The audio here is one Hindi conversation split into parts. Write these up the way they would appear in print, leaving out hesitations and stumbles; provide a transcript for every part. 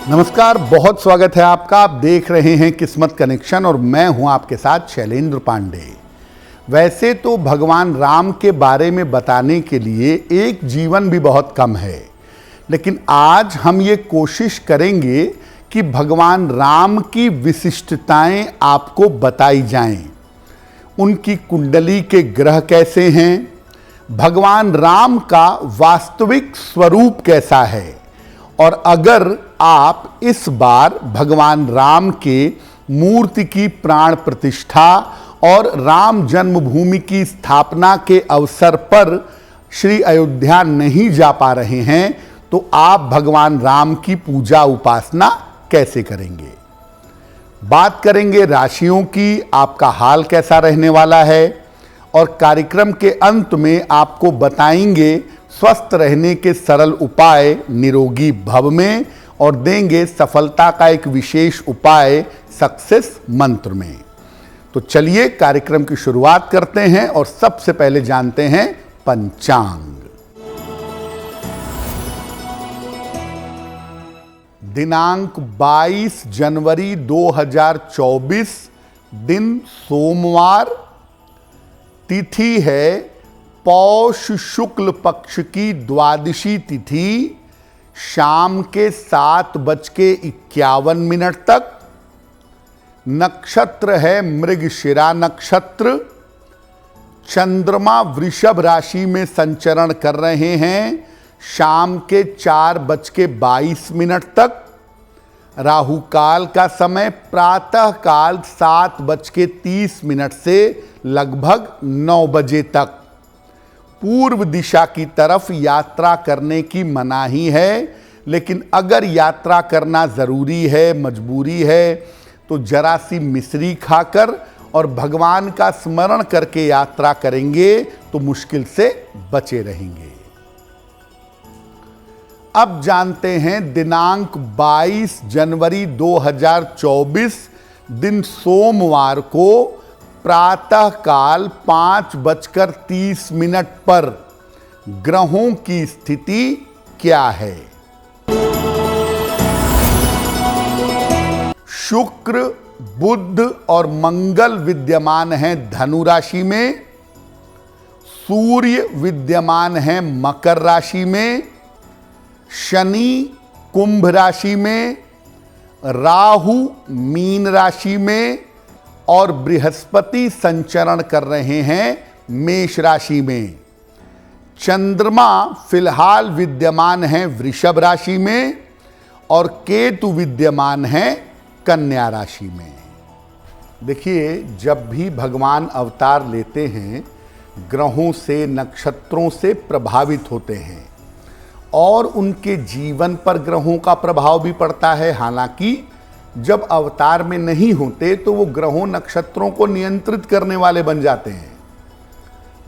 नमस्कार, बहुत स्वागत है आपका। आप देख रहे हैं किस्मत कनेक्शन और मैं हूं आपके साथ शैलेंद्र पांडे। वैसे तो भगवान राम के बारे में बताने के लिए एक जीवन भी बहुत कम है, लेकिन आज हम ये कोशिश करेंगे कि भगवान राम की विशिष्टताएं आपको बताई जाएं। उनकी कुंडली के ग्रह कैसे हैं, भगवान राम का वास्तविक स्वरूप कैसा है, और अगर आप इस बार भगवान राम के मूर्ति की प्राण प्रतिष्ठा और राम जन्मभूमि की स्थापना के अवसर पर श्री अयोध्या नहीं जा पा रहे हैं, तो आप भगवान राम की पूजा उपासना कैसे करेंगे। बात करेंगे राशियों की, आपका हाल कैसा रहने वाला है, और कार्यक्रम के अंत में आपको बताएंगे स्वस्थ रहने के सरल उपाय निरोगी भव में, और देंगे सफलता का एक विशेष उपाय सक्सेस मंत्र में। तो चलिए कार्यक्रम की शुरुआत करते हैं और सबसे पहले जानते हैं पंचांग। दिनांक 22 जनवरी 2024, दिन सोमवार, तिथि है पौष शुक्ल पक्ष की द्वादशी तिथि, शाम के 7:51 तक। नक्षत्र है मृगशिरा नक्षत्र। चंद्रमा वृषभ राशि में संचरण कर रहे हैं शाम के 4:22 तक। राहु काल का समय प्रातः काल 7:30 से लगभग 9 बजे तक। पूर्व दिशा की तरफ यात्रा करने की मनाही है, लेकिन अगर यात्रा करना ज़रूरी है, मजबूरी है, तो जरा सी मिश्री खाकर और भगवान का स्मरण करके यात्रा करेंगे तो मुश्किल से बचे रहेंगे। अब जानते हैं दिनांक 22 जनवरी 2024, दिन सोमवार को प्रातः काल 5:30 पर ग्रहों की स्थिति क्या है। शुक्र, बुध और मंगल विद्यमान हैं धनु राशि में। सूर्य विद्यमान हैं मकर राशि में। शनि कुंभ राशि में। राहु मीन राशि में और बृहस्पति संचरण कर रहे हैं मेष राशि में। चंद्रमा फिलहाल विद्यमान हैं वृषभ राशि में और केतु विद्यमान हैं कन्या राशि में। देखिए, जब भी भगवान अवतार लेते हैं, ग्रहों से, नक्षत्रों से प्रभावित होते हैं और उनके जीवन पर ग्रहों का प्रभाव भी पड़ता है। हालांकि जब अवतार में नहीं होते तो वो ग्रहों नक्षत्रों को नियंत्रित करने वाले बन जाते हैं।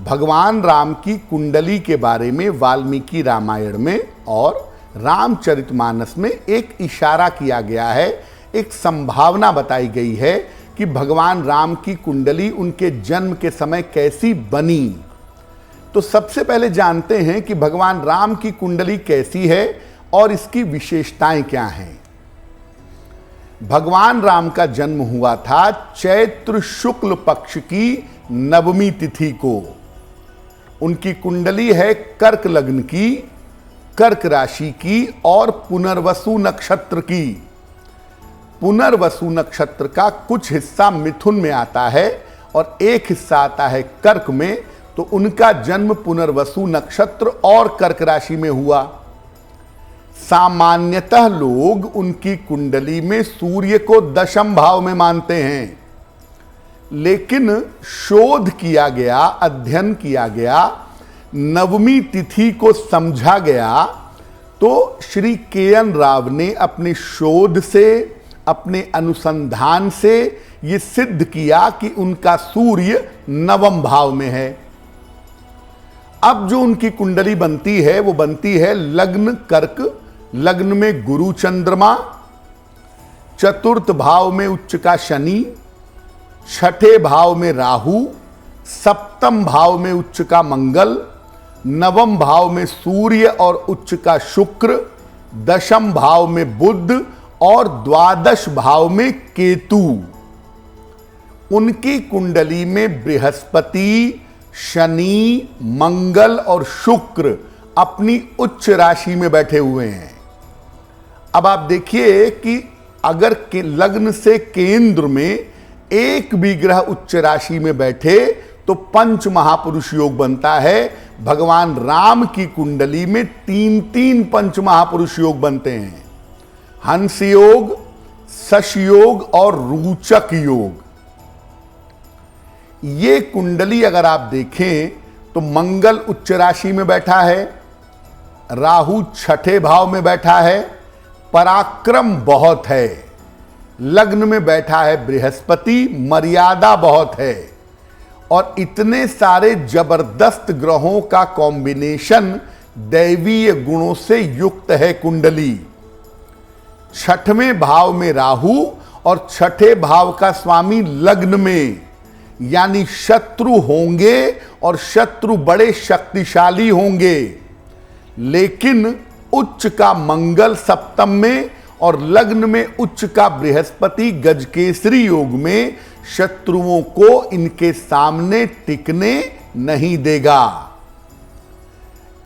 भगवान राम की कुंडली के बारे में वाल्मीकि रामायण में और रामचरितमानस में एक इशारा किया गया है, एक संभावना बताई गई है कि भगवान राम की कुंडली उनके जन्म के समय कैसी बनी। तो सबसे पहले जानते हैं कि भगवान राम की कुंडली कैसी है और इसकी विशेषताएं क्या हैं। भगवान राम का जन्म हुआ था चैत्र शुक्ल पक्ष की नवमी तिथि को। उनकी कुंडली है कर्क लग्न की, कर्क राशि की और पुनर्वसु नक्षत्र की। पुनर्वसु नक्षत्र का कुछ हिस्सा मिथुन में आता है और एक हिस्सा आता है कर्क में, तो उनका जन्म पुनर्वसु नक्षत्र और कर्क राशि में हुआ। सामान्यतः लोग उनकी कुंडली में सूर्य को दशम भाव में मानते हैं, लेकिन शोध किया गया, अध्ययन किया गया, नवमी तिथि को समझा गया, तो श्री के.एन. राव ने अपने शोध से, अपने अनुसंधान से ये सिद्ध किया कि उनका सूर्य नवम भाव में है। अब जो उनकी कुंडली बनती है वो बनती है लग्न कर्क, लग्न में गुरु चंद्रमा, चतुर्थ भाव में उच्च का शनि, छठे भाव में राहु, सप्तम भाव में उच्च का मंगल, नवम भाव में सूर्य और उच्च का शुक्र, दशम भाव में बुध और द्वादश भाव में केतु, उनकी कुंडली में बृहस्पति, शनि, मंगल और शुक्र अपनी उच्च राशि में बैठे हुए हैं। अब आप देखिए कि अगर लग्न से केंद्र में एक भी ग्रह उच्च राशि में बैठे तो पंच महापुरुष योग बनता है। भगवान राम की कुंडली में 3 पंच महापुरुष योग बनते हैं, हंस योग, शश योग और रूचक योग। ये कुंडली अगर आप देखें तो मंगल उच्च राशि में बैठा है, राहु छठे भाव में बैठा है, पराक्रम बहुत है। लग्न में बैठा है बृहस्पति, मर्यादा बहुत है। और इतने सारे जबरदस्त ग्रहों का कॉम्बिनेशन दैवीय गुणों से युक्त है कुंडली। छठवें भाव में राहु और छठे भाव का स्वामी लग्न में, यानी शत्रु होंगे और शत्रु बड़े शक्तिशाली होंगे। लेकिन उच्च का मंगल सप्तम में और लग्न में उच्च का बृहस्पति गजकेसरी योग में शत्रुओं को इनके सामने टिकने नहीं देगा।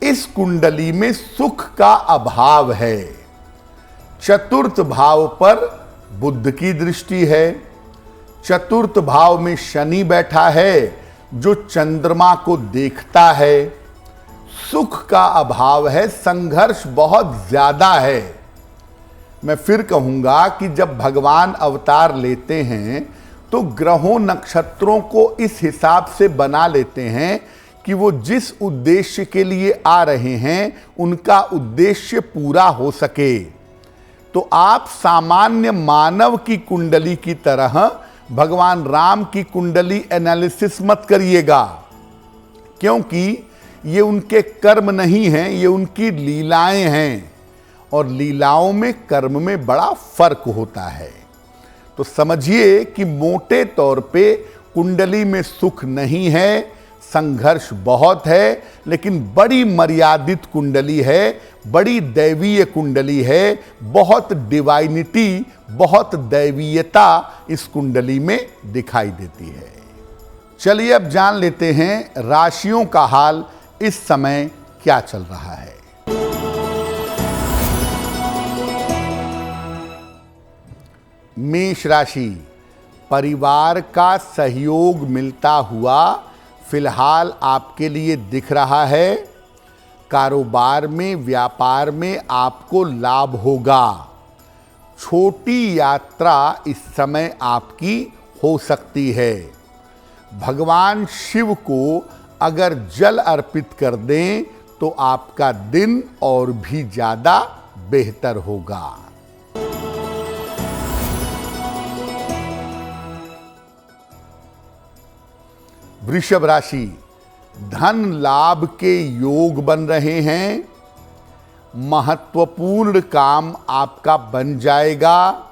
इस कुंडली में सुख का अभाव है। चतुर्थ भाव पर बुध की दृष्टि है। चतुर्थ भाव में शनि बैठा है जो चंद्रमा को देखता है। सुख का अभाव है, संघर्ष बहुत ज्यादा है। मैं फिर कहूंगा कि जब भगवान अवतार लेते हैं तो ग्रहों नक्षत्रों को इस हिसाब से बना लेते हैं कि वो जिस उद्देश्य के लिए आ रहे हैं उनका उद्देश्य पूरा हो सके। तो आप सामान्य मानव की कुंडली की तरह भगवान राम की कुंडली एनालिसिस मत करिएगा, क्योंकि ये उनके कर्म नहीं हैं, ये उनकी लीलाएं हैं और लीलाओं में कर्म में बड़ा फर्क होता है। तो समझिए कि मोटे तौर पे कुंडली में सुख नहीं है, संघर्ष बहुत है, लेकिन बड़ी मर्यादित कुंडली है, बड़ी दैवीय कुंडली है, बहुत डिवाइनिटी, बहुत दैवीयता इस कुंडली में दिखाई देती है। चलिए अब जान लेते हैं राशियों का हाल इस समय क्या चल रहा है। मेष राशि, परिवार का सहयोग मिलता हुआ फिलहाल आपके लिए दिख रहा है। कारोबार में, व्यापार में आपको लाभ होगा। छोटी यात्रा इस समय आपकी हो सकती है। भगवान शिव को अगर जल अर्पित कर दें तो आपका दिन और भी ज्यादा बेहतर होगा। वृषभ राशि, धन लाभ के योग बन रहे हैं। महत्वपूर्ण काम आपका बन जाएगा।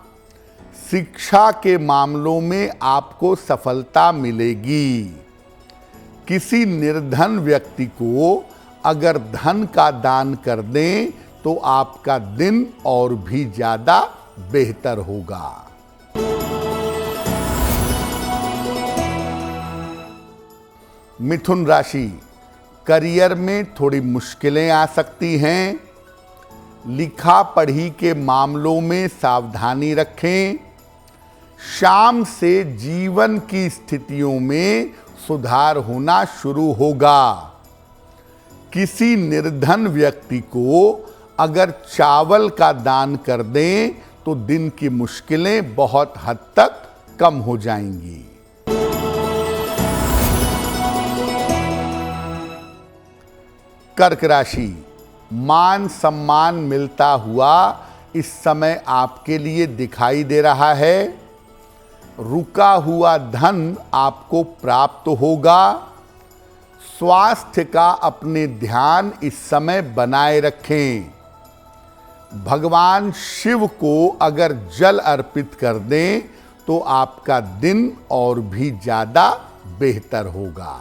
शिक्षा के मामलों में आपको सफलता मिलेगी। किसी निर्धन व्यक्ति को अगर धन का दान कर दें तो आपका दिन और भी ज्यादा बेहतर होगा। मिथुन राशि, करियर में थोड़ी मुश्किलें आ सकती हैं। लिखा पढ़ी के मामलों में सावधानी रखें। शाम से जीवन की स्थितियों में सुधार होना शुरू होगा। किसी निर्धन व्यक्ति को अगर चावल का दान कर दें तो दिन की मुश्किलें बहुत हद तक कम हो जाएंगी। कर्क राशि, मान सम्मान मिलता हुआ इस समय आपके लिए दिखाई दे रहा है। रुका हुआ धन आपको प्राप्त होगा। स्वास्थ्य का अपने ध्यान इस समय बनाए रखें। भगवान शिव को अगर जल अर्पित कर दें तो आपका दिन और भी ज्यादा बेहतर होगा।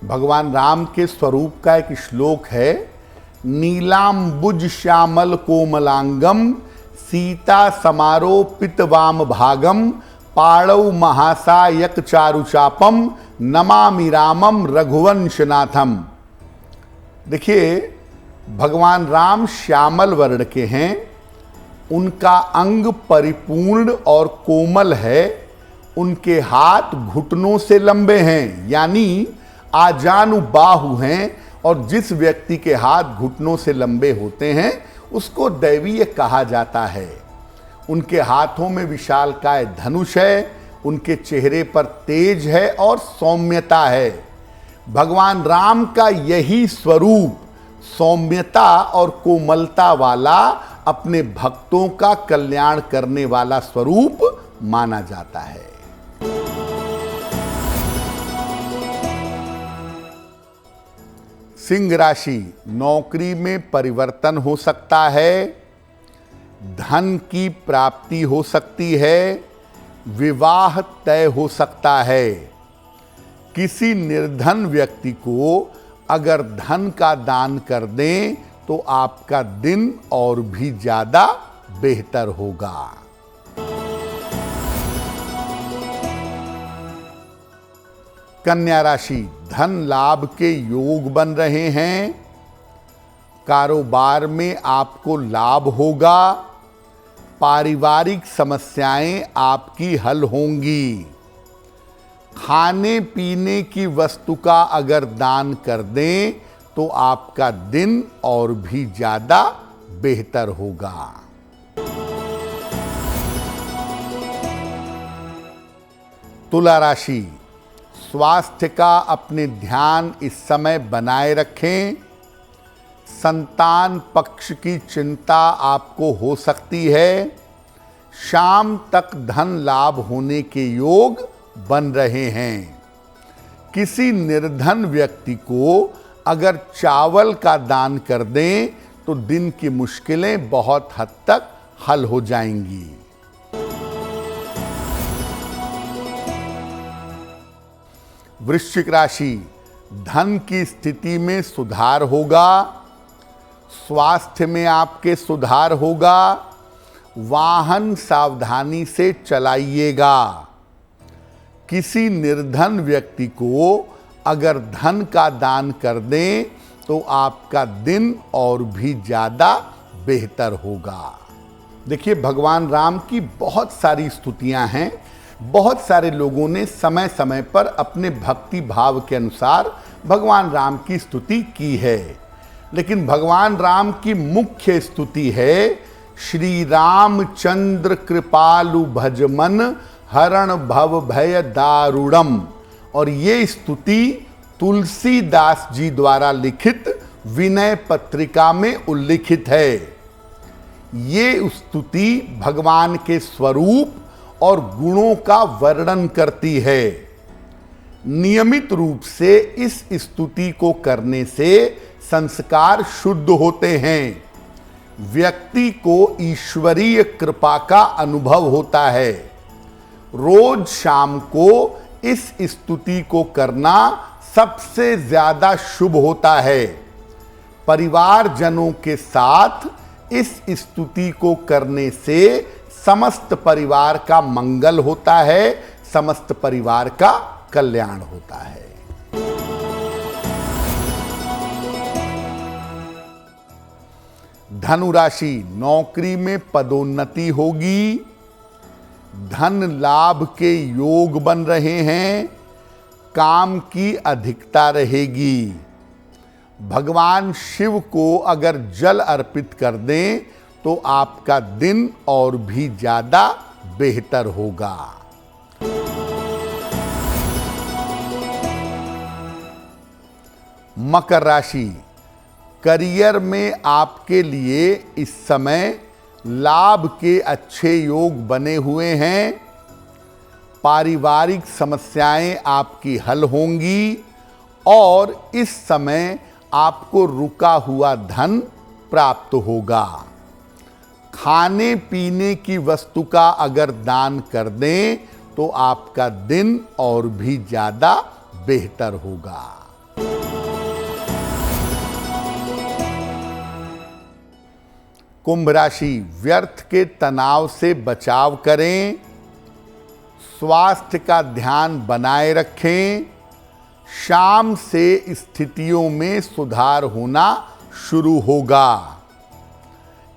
भगवान राम के स्वरूप का एक श्लोक है, नीलांबुज श्यामल कोमलांगम सीता समारोपित वाम भागम पाणौ महासायक चारुचापम नमामि रामम रघुवंशनाथम। देखिए, भगवान राम श्यामल वर्ण के हैं, उनका अंग परिपूर्ण और कोमल है, उनके हाथ घुटनों से लंबे हैं यानी आजानुबाहु हैं, और जिस व्यक्ति के हाथ घुटनों से लंबे होते हैं उसको दैवीय कहा जाता है। उनके हाथों में विशालकाय धनुष है, उनके चेहरे पर तेज है और सौम्यता है। भगवान राम का यही स्वरूप सौम्यता और कोमलता वाला अपने भक्तों का कल्याण करने वाला स्वरूप माना जाता है। सिंह राशि, नौकरी में परिवर्तन हो सकता है, धन की प्राप्ति हो सकती है, विवाह तय हो सकता है। किसी निर्धन व्यक्ति को अगर धन का दान कर दें तो आपका दिन और भी ज्यादा बेहतर होगा। कन्या राशि, धन लाभ के योग बन रहे हैं, कारोबार में आपको लाभ होगा, पारिवारिक समस्याएं आपकी हल होंगी। खाने पीने की वस्तु का अगर दान कर दें तो आपका दिन और भी ज्यादा बेहतर होगा। तुला राशि, स्वास्थ्य का अपने ध्यान इस समय बनाए रखें। संतान पक्ष की चिंता आपको हो सकती है। शाम तक धन लाभ होने के योग बन रहे हैं। किसी निर्धन व्यक्ति को अगर चावल का दान कर दें तो दिन की मुश्किलें बहुत हद तक हल हो जाएंगी। वृश्चिक राशि, धन की स्थिति में सुधार होगा, स्वास्थ्य में आपके सुधार होगा, वाहन सावधानी से चलाइएगा। किसी निर्धन व्यक्ति को अगर धन का दान कर दें तो आपका दिन और भी ज्यादा बेहतर होगा। देखिए, भगवान राम की बहुत सारी स्तुतियां हैं। बहुत सारे लोगों ने समय समय पर अपने भक्ति भाव के अनुसार भगवान राम की स्तुति की है, लेकिन भगवान राम की मुख्य स्तुति है श्री रामचंद्र कृपालु भजमन हरण भव भय दारुणम। और ये स्तुति तुलसीदास जी द्वारा लिखित विनय पत्रिका में उल्लिखित है। ये स्तुति भगवान के स्वरूप और गुणों का वर्णन करती है। नियमित रूप से इस स्तुति को करने से संस्कार शुद्ध होते हैं, व्यक्ति को ईश्वरीय कृपा का अनुभव होता है। रोज शाम को इस स्तुति को करना सबसे ज्यादा शुभ होता है। परिवारजनों के साथ इस स्तुति को करने से समस्त परिवार का मंगल होता है, समस्त परिवार का कल्याण होता है। धनु राशि, नौकरी में पदोन्नति होगी, धन लाभ के योग बन रहे हैं, काम की अधिकता रहेगी। भगवान शिव को अगर जल अर्पित कर दें तो आपका दिन और भी ज्यादा बेहतर होगा। मकर राशि, करियर में आपके लिए इस समय लाभ के अच्छे योग बने हुए हैं। पारिवारिक समस्याएं आपकी हल होंगी और इस समय आपको रुका हुआ धन प्राप्त होगा। खाने पीने की वस्तु का अगर दान कर दें तो आपका दिन और भी ज्यादा बेहतर होगा। कुंभ राशि, व्यर्थ के तनाव से बचाव करें, स्वास्थ्य का ध्यान बनाए रखें, शाम से स्थितियों में सुधार होना शुरू होगा।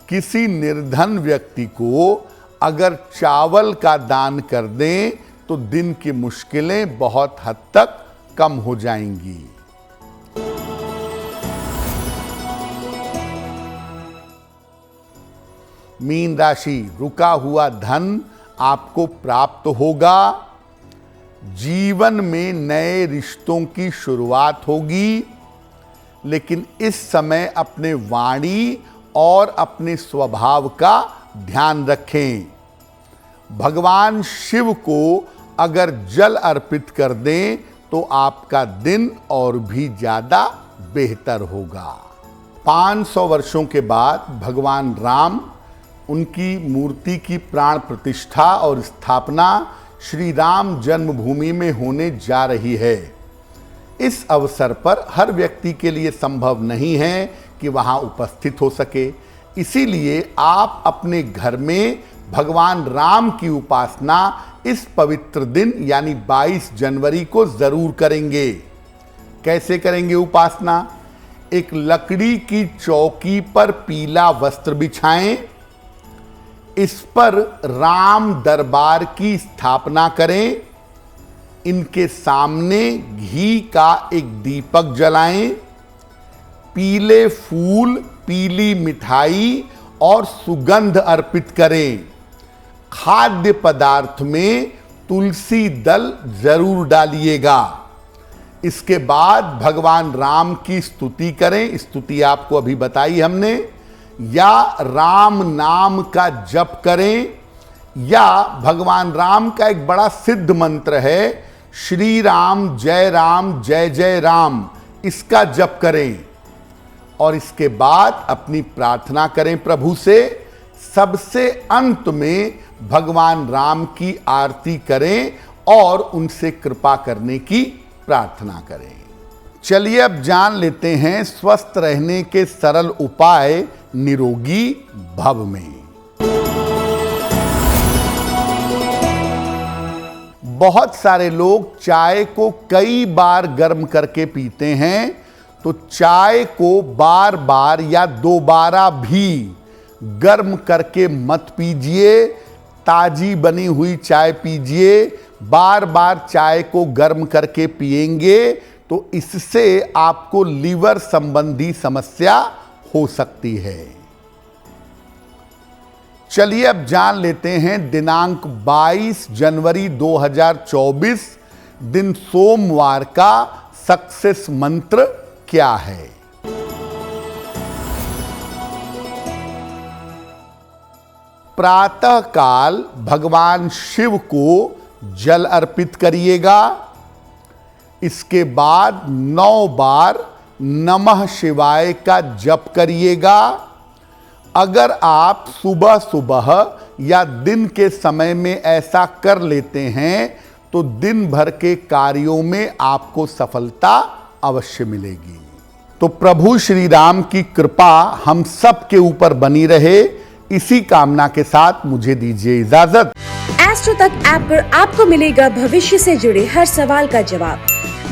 किसी निर्धन व्यक्ति को अगर चावल का दान कर दें तो दिन की मुश्किलें बहुत हद तक कम हो जाएंगी। मीन राशि, रुका हुआ धन आपको प्राप्त होगा, जीवन में नए रिश्तों की शुरुआत होगी, लेकिन इस समय अपने वाणी और अपने स्वभाव का ध्यान रखें। भगवान शिव को अगर जल अर्पित कर दें तो आपका दिन और भी ज्यादा बेहतर होगा। 500 वर्षों के बाद भगवान राम, उनकी मूर्ति की प्राण प्रतिष्ठा और स्थापना श्री राम जन्मभूमि में होने जा रही है। इस अवसर पर हर व्यक्ति के लिए संभव नहीं है कि वहां उपस्थित हो सके, इसीलिए आप अपने घर में भगवान राम की उपासना इस पवित्र दिन यानी 22 जनवरी को जरूर करेंगे। कैसे करेंगे उपासना? एक लकड़ी की चौकी पर पीला वस्त्र बिछाएं, इस पर राम दरबार की स्थापना करें, इनके सामने घी का एक दीपक जलाएं, पीले फूल, पीली मिठाई और सुगंध अर्पित करें। खाद्य पदार्थ में तुलसी दल जरूर डालिएगा। इसके बाद भगवान राम की स्तुति करें, स्तुति आपको अभी बताई हमने, या राम नाम का जप करें, या भगवान राम का एक बड़ा सिद्ध मंत्र है श्री राम जय जय राम, इसका जप करें। और इसके बाद अपनी प्रार्थना करें प्रभु से। सबसे अंत में भगवान राम की आरती करें और उनसे कृपा करने की प्रार्थना करें। चलिए अब जान लेते हैं स्वस्थ रहने के सरल उपाय निरोगी भव में। बहुत सारे लोग चाय को कई बार गर्म करके पीते हैं, तो चाय को बार बार या दोबारा भी गर्म करके मत पीजिए, ताजी बनी हुई चाय पीजिए। बार बार चाय को गर्म करके पिएंगे तो इससे आपको लीवर संबंधी समस्या हो सकती है। चलिए अब जान लेते हैं दिनांक 22 जनवरी 2024 दिन सोमवार का सक्सेस मंत्र क्या है। प्रातः काल भगवान शिव को जल अर्पित करिएगा। इसके बाद 9 बार नमः शिवाय का जप करिएगा। अगर आप सुबह सुबह या दिन के समय में ऐसा कर लेते हैं तो दिन भर के कार्यों में आपको सफलता अवश्य मिलेगी। तो प्रभु श्री राम की कृपा हम सब के ऊपर बनी रहे, इसी कामना के साथ मुझे दीजिए इजाजत। एस्ट्रो तक ऐप पर आपको मिलेगा भविष्य से जुड़े हर सवाल का जवाब।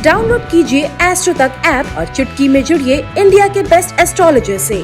डाउनलोड कीजिए एस्ट्रो तक ऐप और चुटकी में जुड़िए इंडिया के बेस्ट एस्ट्रोलॉजर से।